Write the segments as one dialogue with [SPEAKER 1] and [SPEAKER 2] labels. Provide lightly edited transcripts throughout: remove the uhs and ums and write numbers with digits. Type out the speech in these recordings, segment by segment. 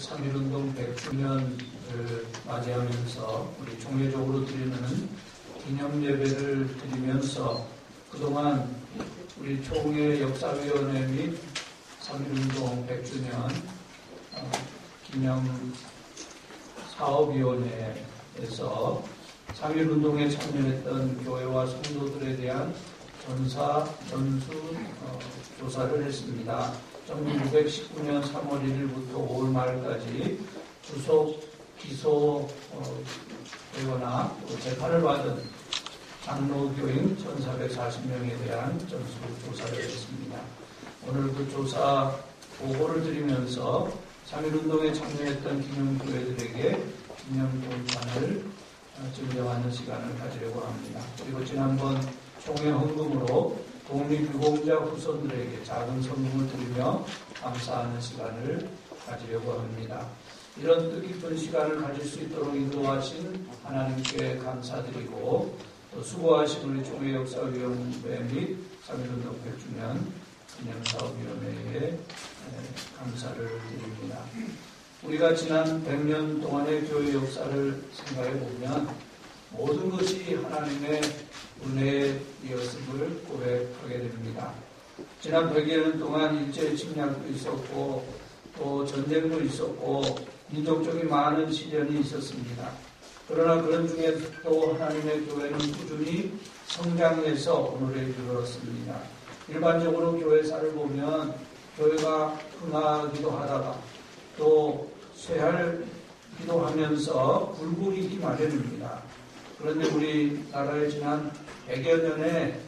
[SPEAKER 1] 3.1운동 100주년을 맞이하면서 우리 종례적으로 드리는 기념 예배를 드리면서 그동안 우리 총회 역사위원회 및 3.1운동 100주년 기념 사업위원회에서 3.1운동에 참여했던 교회와 성도들에 대한 전수 조사를 했습니다. 1919년 3월 1일부터 5월 말까지 구속, 기소되거나 재판을 받은 장로교인 1,440명에 대한 전수 조사를 했습니다. 오늘 그 조사 보고를 드리면서 3.1운동에 참여했던 기념교회들에게 기념동산을 증정하는 시간을 가지려고 합니다. 그리고 지난번 총회 헌금으로 독립유공자 후손들에게 작은 선물을 드리며 감사하는 시간을 가지려고 합니다. 이런 뜻깊은 시간을 가질 수 있도록 인도하신 하나님께 감사드리고 또 수고하신 우리 총회 역사위원회 및 3.1운동 100주년 기념사업위원회에 감사를 드립니다. 우리가 지난 100년 동안의 교회 역사를 생각해 보면 모든 것이 하나님의 은혜이었음을 고백하게 됩니다. 지난 100여 년 동안 일제 침략도 있었고 또 전쟁도 있었고 민족적인 많은 시련이 있었습니다. 그러나 그런 중에도 하나님의 교회는 꾸준히 성장해서 오늘에 이르렀습니다. 일반적으로 교회사를 보면 교회가 흥하기도 하다가 또 쇠할기도 하면서 굴곡이기 마련입니다. 그런데 우리나라의 지난 100여 년의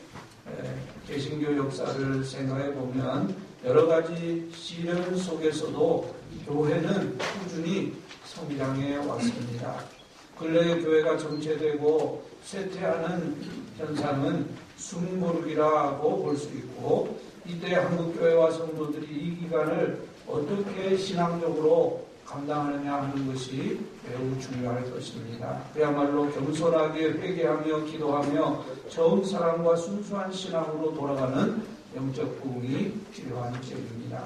[SPEAKER 1] 개신교 역사를 생각해 보면 여러 가지 시련 속에서도 교회는 꾸준히 성장해 왔습니다. 근래에 교회가 정체되고 쇠퇴하는 현상은 숨고르기라고 볼 수 있고 이때 한국교회와 성도들이 이 기간을 어떻게 신앙적으로 감당하느냐 하는 것이 매우 중요할 것입니다. 그야말로 겸손하게 회개하며 기도하며 처음 사랑과 순수한 신앙으로 돌아가는 영적 부흥이 필요한 때입니다.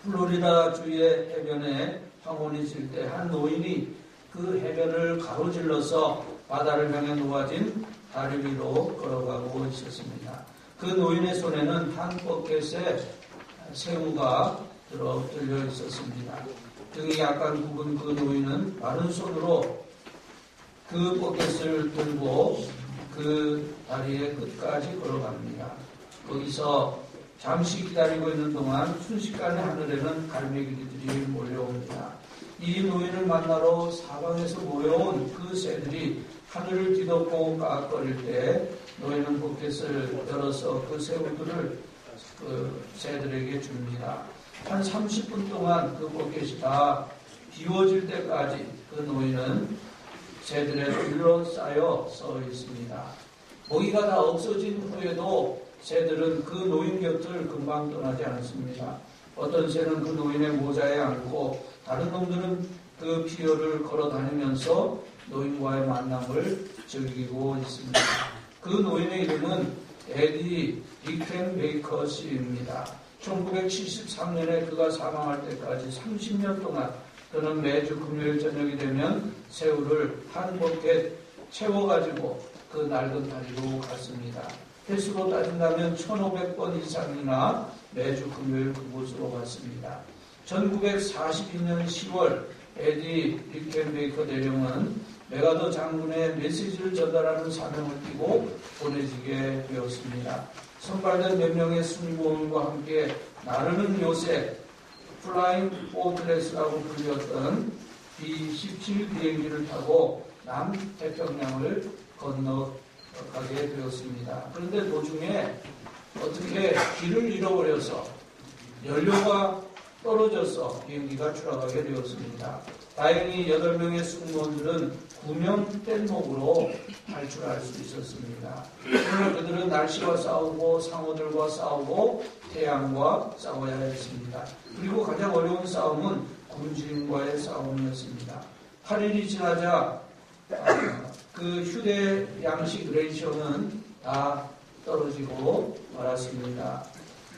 [SPEAKER 1] 플로리다 주의 해변에 황혼이 있을 때 한 노인이 그 해변을 가로질러서 바다를 향해 놓아진 다리 위로 걸어가고 있었습니다. 그 노인의 손에는 한 버켓에 새우가 들려 있었습니다. 등이 약간 굽은 그 노인은 마른 손으로 그 버켓을 들고 그 다리의 끝까지 걸어갑니다. 거기서 잠시 기다리고 있는 동안 순식간에 하늘에는 갈매기들이 몰려옵니다. 이 노인을 만나러 사방에서 모여온 그 새들이 하늘을 뒤덮고 까악거릴 때 노인은 버켓을 열어서 그 새우들을 그 새들에게 줍니다. 한 30분 동안 그 버켓이 다 비워질 때까지 그 노인은 새들에 둘러싸여 서 있습니다. 먹이가 다 없어진 후에도 새들은 그 노인 곁을 금방 떠나지 않습니다. 어떤 새는 그 노인의 모자에 앉고 다른 놈들은 그 피어를 걸어 다니면서 노인과의 만남을 즐기고 있습니다. 그 노인의 이름은 에디 리켄베이커 씨입니다. 1973년에 그가 사망할 때까지 30년 동안 그는 매주 금요일 저녁이 되면 새우를 한 버켓 채워가지고 그 낡은 다리로 갔습니다. 횟수로 따진다면 1,500번 이상이나 매주 금요일 그곳으로 갔습니다. 1942년 10월 에디 리켄베이커 대령은 메가더 장군의 메시지를 전달하는 사명을 띠고 보내지게 되었습니다. 선발된 몇 명의 승무원과 함께 나르는 요새 플라잉 포트레스라고 불렸던 B-17 비행기를 타고 남태평양을 건너가게 되었습니다. 그런데 도중에 어떻게 길을 잃어버려서 연료가 떨어져서 비행기가 추락하게 되었습니다. 다행히 8명의 승무원들은 구명 뗏목으로 탈출할 수 있었습니다. 그러나 그들은 날씨와 싸우고 상어들과 싸우고 태양과 싸워야 했습니다. 그리고 가장 어려운 싸움은 군주인과의 싸움이었습니다. 8일이 지나자 그 휴대 양식 레이션은 다 떨어지고 말았습니다.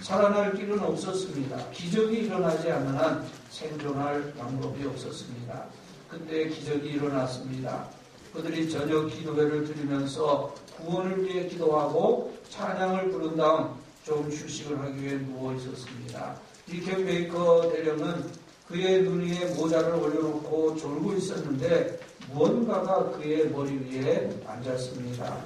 [SPEAKER 1] 살아날 길은 없었습니다. 기적이 일어나지 않는 한 생존할 방법이 없었습니다. 그때 기적이 일어났습니다. 그들이 저녁 기도회를 드리면서 구원을 위해 기도하고 찬양을 부른 다음 좀 휴식을 하기 위해 누워 있었습니다. 리켄 베이커 대령은 그의 눈 위에 모자를 올려놓고 졸고 있었는데 무언가가 그의 머리 위에 앉았습니다.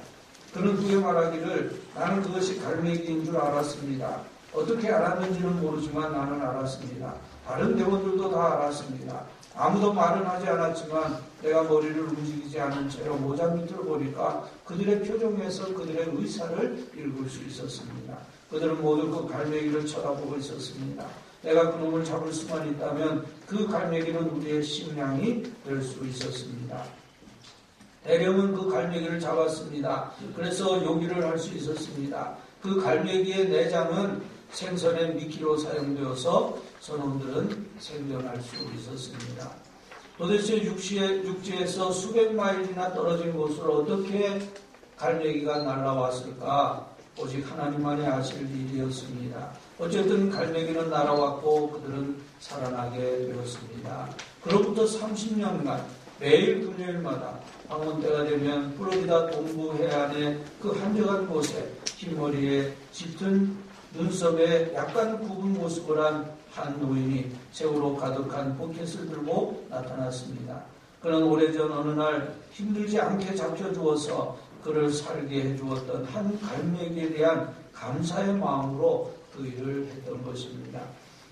[SPEAKER 1] 그는 후에 말하기를 나는 그것이 갈매기인 줄 알았습니다. 어떻게 알았는지는 모르지만 나는 알았습니다. 다른 대원들도 다 알았습니다. 아무도 말은 하지 않았지만 내가 머리를 움직이지 않은 채로 모자 밑을 보니까 그들의 표정에서 그들의 의사를 읽을 수 있었습니다. 그들은 모두 그 갈매기를 쳐다보고 있었습니다. 내가 그놈을 잡을 수만 있다면 그 갈매기는 우리의 식량이 될 수 있었습니다. 대령은 그 갈매기를 잡았습니다. 그래서 요기를 할 수 있었습니다. 그 갈매기의 내장은 생선의 미끼로 사용되어서 선원들은 생존할 수 있었습니다. 도대체 육지에서 수백 마일이나 떨어진 곳으로 어떻게 갈매기가 날아왔을까? 오직 하나님만이 아실 일이었습니다. 어쨌든 갈매기는 날아왔고 그들은 살아나게 되었습니다. 그로부터 30년간 매일 금요일마다 황혼 때가 되면 플로리다 동부 해안의 그 한적한 곳에 흰머리에 짙은 눈썹에 약간 굽은 모습을 한 노인이 새우로 가득한 포켓을 들고 나타났습니다. 그는 오래전 어느 날 힘들지 않게 잡혀주어서 그를 살게 해주었던 한 갈매기에 대한 감사의 마음으로 그 일을 했던 것입니다.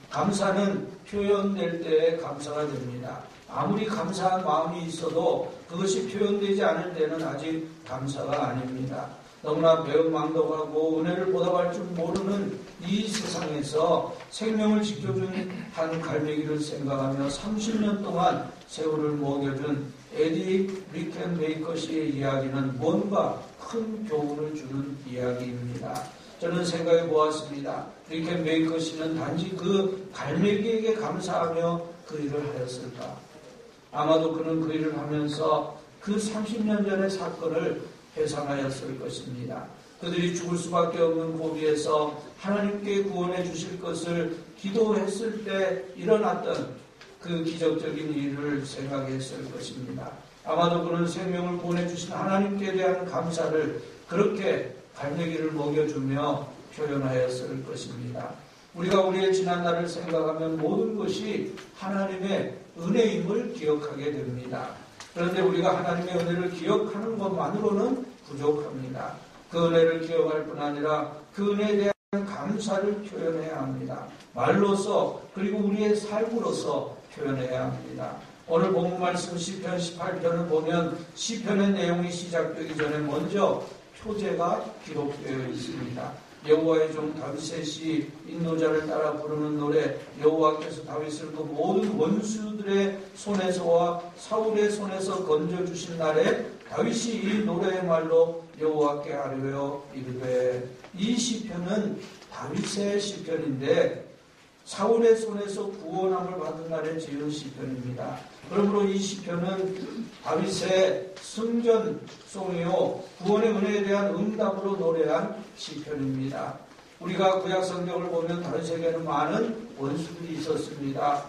[SPEAKER 1] 감사는 표현될 때에 감사가 됩니다. 아무리 감사한 마음이 있어도 그것이 표현되지 않을 때는 아직 감사가 아닙니다. 너무나 배은망덕하고 은혜를 보답할 줄 모르는 이 세상에서 생명을 지켜준 한 갈매기를 생각하며 30년 동안 새우를 먹여준 에디 리켄 베이커 씨의 이야기는 뭔가 큰 교훈을 주는 이야기입니다. 저는 생각해 보았습니다. 리켄 베이커 씨는 단지 그 갈매기에게 감사하며 그 일을 하였을까? 아마도 그는 그 일을 하면서 그 30년 전의 사건을 회상하였을 것입니다. 그들이 죽을 수밖에 없는 고비에서 하나님께 구원해 주실 것을 기도했을 때 일어났던 그 기적적인 일을 생각했을 것입니다. 아마도 그는 생명을 구원해 주신 하나님께 대한 감사를 그렇게 갈매기를 먹여주며 표현하였을 것입니다. 우리가 우리의 지난날을 생각하면 모든 것이 하나님의 은혜임을 기억하게 됩니다. 그런데 우리가 하나님의 은혜를 기억하는 것만으로는 부족합니다. 그 은혜를 기억할 뿐 아니라 그 은혜에 대한 감사를 표현해야 합니다. 말로서 그리고 우리의 삶으로서 표현해야 합니다. 오늘 본문 말씀 시편 18편을 보면 시편의 내용이 시작되기 전에 먼저 표제가 기록되어 있습니다. 여호와의 종 다윗의 시 인도자를 따라 부르는 노래 여호와께서 다윗을 그 모든 원수들의 손에서와 사울의 손에서 건져주신 날에 다윗이 이 노래의 말로 여호와께 아뢰어 이르되 이 시편은 다윗의 시편인데 사울의 손에서 구원함을 받은 날에 지은 시편입니다. 그러므로 이 시편은 다윗의 승전송이요 구원의 은혜에 대한 응답으로 노래한 시편입니다. 우리가 구약 성경을 보면 다윗에게는 많은 원수들이 있었습니다.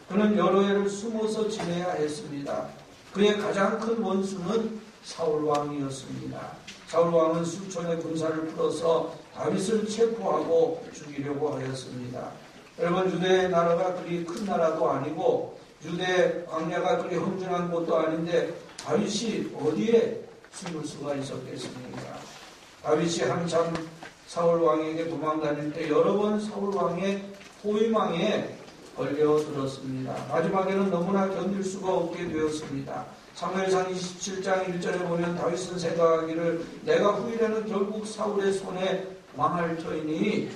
[SPEAKER 1] 그는 여러 해를 숨어서 지내야 했습니다. 그의 가장 큰 원수는 사울 왕이었습니다. 사울 왕은 수천의 군사를 풀어서 다윗을 체포하고 죽이려고 하였습니다. 여러분, 유대 나라가 그리 큰 나라도 아니고 유대 광야가 그리 험준한 곳도 아닌데 다윗이 어디에 숨을 수가 있었겠습니까? 다윗이 한참 사울 왕에게 도망다닐 때 여러 번 사울 왕의 포위망에 걸려들었습니다. 마지막에는 너무나 견딜 수가 없게 되었습니다. 사무엘상 27장 1절에 보면 다윗은 생각하기를 내가 후일에는 결국 사울의 손에 망할 터이니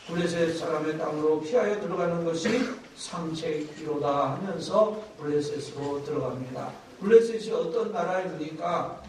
[SPEAKER 1] 블레셋 사람의 땅으로 피하여 들어가는 것이 상책이로다 하면서 블레셋으로 들어갑니다. 블레셋이 어떤 나라입니까?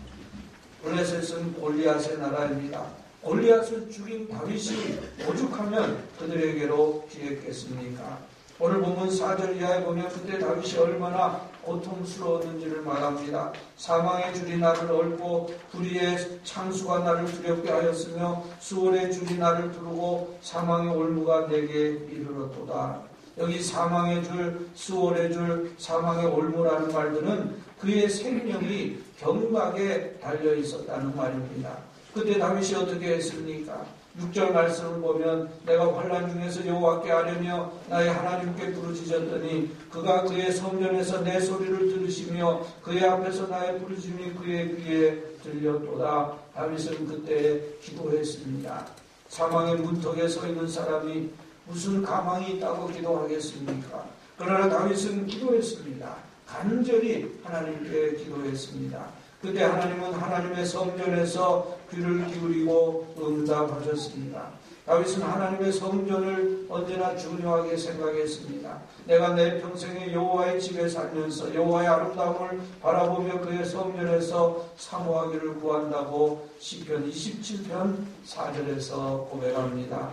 [SPEAKER 1] 블레셋은 골리앗의 나라입니다. 골리앗을 죽인 다윗이 오죽하면 그들에게로 피했겠습니까? 오늘 본문 4절 이하에 보면 그때 다윗이 얼마나 고통스러웠는지를 말합니다. 사망의 줄이 나를 얽고 불의의 창수가 나를 두렵게 하였으며 수월의 줄이 나를 두르고 사망의 올무가 내게 이르렀도다. 여기 사망의 줄, 수월의 줄, 사망의 올무라는 말들은 그의 생명이 경박에 달려 있었다는 말입니다. 그때 다윗이 어떻게 했습니까? 6절 말씀을 보면 내가 환난 중에서 여호와께 아뢰며 나의 하나님께 부르짖었더니 그가 그의 성전에서 내 소리를 들으시며 그의 앞에서 나의 부르짖음이 그의 귀에 들렸도다. 다윗은 그때 기도했습니다. 사망의 문턱에 서 있는 사람이 무슨 가망이 있다고 기도하겠습니까? 그러나 다윗은 기도했습니다. 간절히 하나님께 기도했습니다. 그때 하나님은 하나님의 성전에서 귀를 기울이고 응답하셨습니다. 다윗은 하나님의 성전을 언제나 중요하게 생각했습니다. 내가 내 평생에 여호와의 집에 살면서 여호와의 아름다움을 바라보며 그의 성전에서 사모하기를 구한다고 시편 27편 4절에서 고백합니다.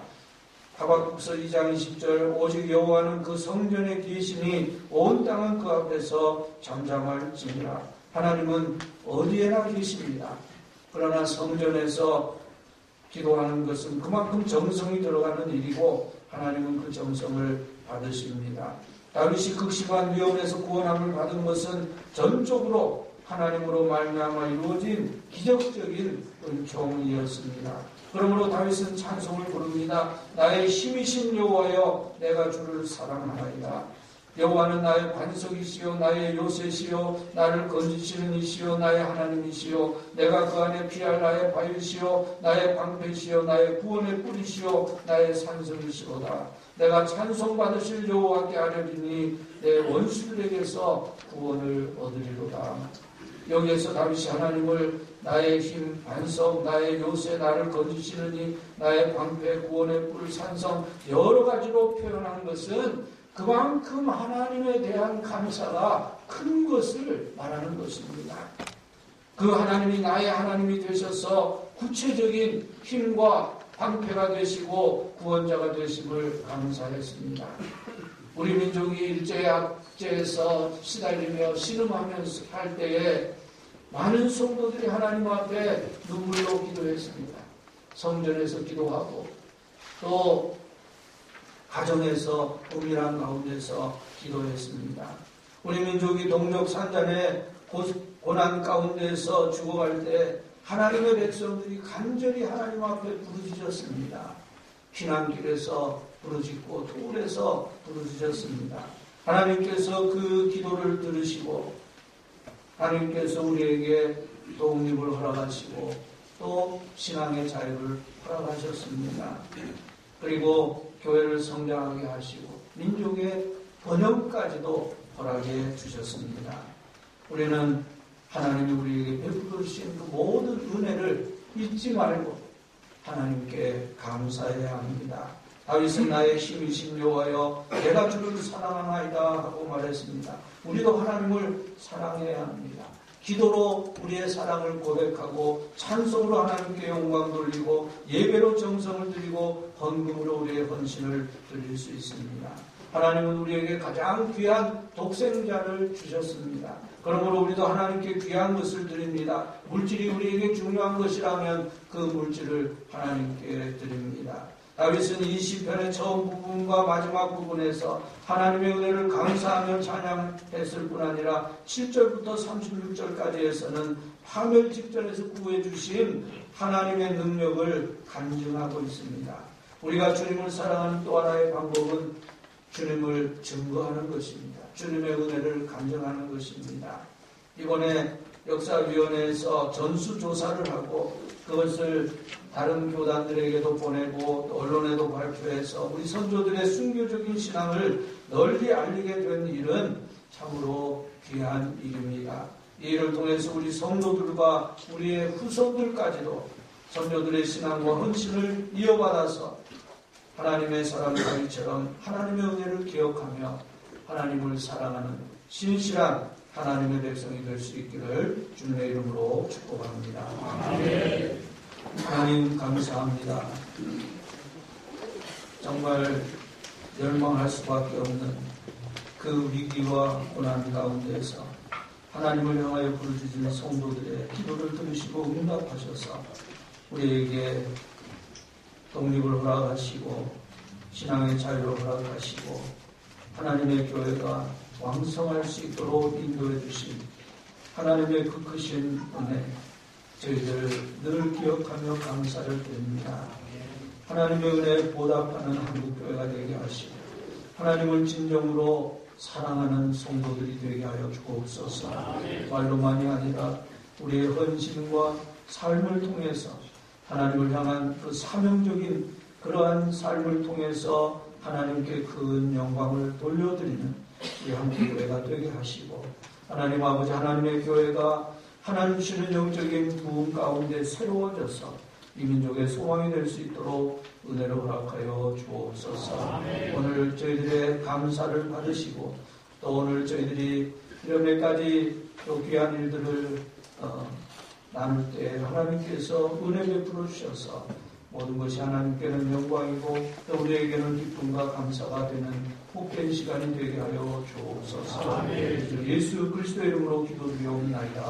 [SPEAKER 1] 하박국서 2장 20절 오직 여호와는 그 성전에 계시니 온 땅은 그 앞에서 잠잠할지니라. 하나님은 어디에나 계십니다. 그러나 성전에서 기도하는 것은 그만큼 정성이 들어가는 일이고 하나님은 그 정성을 받으십니다. 다윗이 극심한 위험에서 구원함을 받은 것은 전적으로 하나님으로 말미암아 이루어진 기적적인 은총이었습니다. 그러므로 다윗은 찬송을 부릅니다. 나의 힘이신 여호와여 내가 주를 사랑하나이다. 여호와는 나의 반석이시요 나의 요새시요 나를 건지시는 이시요 나의 하나님이시요 내가 그 안에 피할 나의 바위시요 나의 방패시요 나의 구원의 뿌리시요 나의 산성이시로다. 내가 찬송받으실 여호와께 아뢰리니 내 원수들에게서 구원을 얻으리로다. 여기에서 다윗이 하나님을 나의 힘, 반석, 나의 요새, 나를 건지시느니 나의 방패, 구원의 뿔, 산성 여러 가지로 표현한 것은 그만큼 하나님에 대한 감사가 큰 것을 말하는 것입니다. 그 하나님이 나의 하나님이 되셔서 구체적인 힘과 방패가 되시고 구원자가 되심을 감사했습니다. 우리 민족이 일제의 압제에서 시달리며 신음하면서 할 때에 많은 성도들이 하나님 앞에 눈물로 기도했습니다. 성전에서 기도하고 또 가정에서 은밀한 가운데서 기도했습니다. 우리 민족이 동력산전의 고난 가운데서 죽어갈 때 하나님의 백성들이 간절히 하나님 앞에 부르짖었습니다. 피난길에서 부르짖고 토굴에서 부르짖었습니다. 하나님께서 그 기도를 들으시고 하나님께서 우리에게 독립을 허락하시고 또 신앙의 자유를 허락하셨습니다. 그리고 교회를 성장하게 하시고 민족의 번영까지도 허락해 주셨습니다. 우리는 하나님이 우리에게 베풀어 주신 그 모든 은혜를 잊지 말고 하나님께 감사해야 합니다. 다윗은 나의 힘이신 여호와여 내가 주를 사랑하나이다 하고 말했습니다. 우리도 하나님을 사랑해야 합니다. 기도로 우리의 사랑을 고백하고 찬송으로 하나님께 영광 돌리고 예배로 정성을 드리고 헌금으로 우리의 헌신을 드릴 수 있습니다. 하나님은 우리에게 가장 귀한 독생자를 주셨습니다. 그러므로 우리도 하나님께 귀한 것을 드립니다. 물질이 우리에게 중요한 것이라면 그 물질을 하나님께 드립니다. 다윗은 이 시편의 처음 부분과 마지막 부분에서 하나님의 은혜를 감사하며 찬양했을 뿐 아니라 7절부터 36절까지에서는 파멸 직전에서 구해주신 하나님의 능력을 간증하고 있습니다. 우리가 주님을 사랑하는 또 하나의 방법은 주님을 증거하는 것입니다. 주님의 은혜를 간증하는 것입니다. 이번에 역사위원회에서 전수조사를 하고 그것을 다른 교단들에게도 보내고 또 언론에도 발표해서 우리 선조들의 순교적인 신앙을 널리 알리게 된 일은 참으로 귀한 일입니다. 이 일을 통해서 우리 성도들과 우리의 후손들까지도 선조들의 신앙과 헌신을 이어받아서 하나님의 사람 다윗처럼 하나님의 은혜를 기억하며 하나님을 사랑하는 신실한 하나님의 백성이 될 수 있기를 주님의 이름으로 축복합니다. 아멘. 하나님 감사합니다. 정말 멸망할 수밖에 없는 그 위기와 고난 가운데서 하나님을 향하여 부르짖은 성도들의 기도를 들으시고 응답하셔서 우리에게 독립을 허락하시고 신앙의 자유를 허락하시고 하나님의 교회가 왕성할 수 있도록 인도해 주신 하나님의 그 크신 은혜 저희들 늘 기억하며 감사를 드립니다. 하나님의 은혜에 보답하는 한국교회가 되게 하시고 하나님을 진정으로 사랑하는 성도들이 되게 하여 주옵소서. 말로만이 아니라 우리의 헌신과 삶을 통해서 하나님을 향한 그 사명적인 그러한 삶을 통해서 하나님께 큰 영광을 돌려드리는 우리 한국교회가 되게 하시고 하나님 아버지 하나님의 교회가 하나님 주시는 영적인 부흥 가운데 새로워져서 이 민족의 소망이 될 수 있도록 은혜를 허락하여 주옵소서. 오늘 저희들의 감사를 받으시고 또 오늘 저희들이 이런 몇 가지 또 귀한 일들을 나눌 때 하나님께서 은혜 베풀어 주셔서 모든 것이 하나님께는 영광이고 또 우리에게는 기쁨과 감사가 되는 복된 시간이 되게 하여 주옵소서. 예수 그리스도의 이름으로 기도드리옵나이다.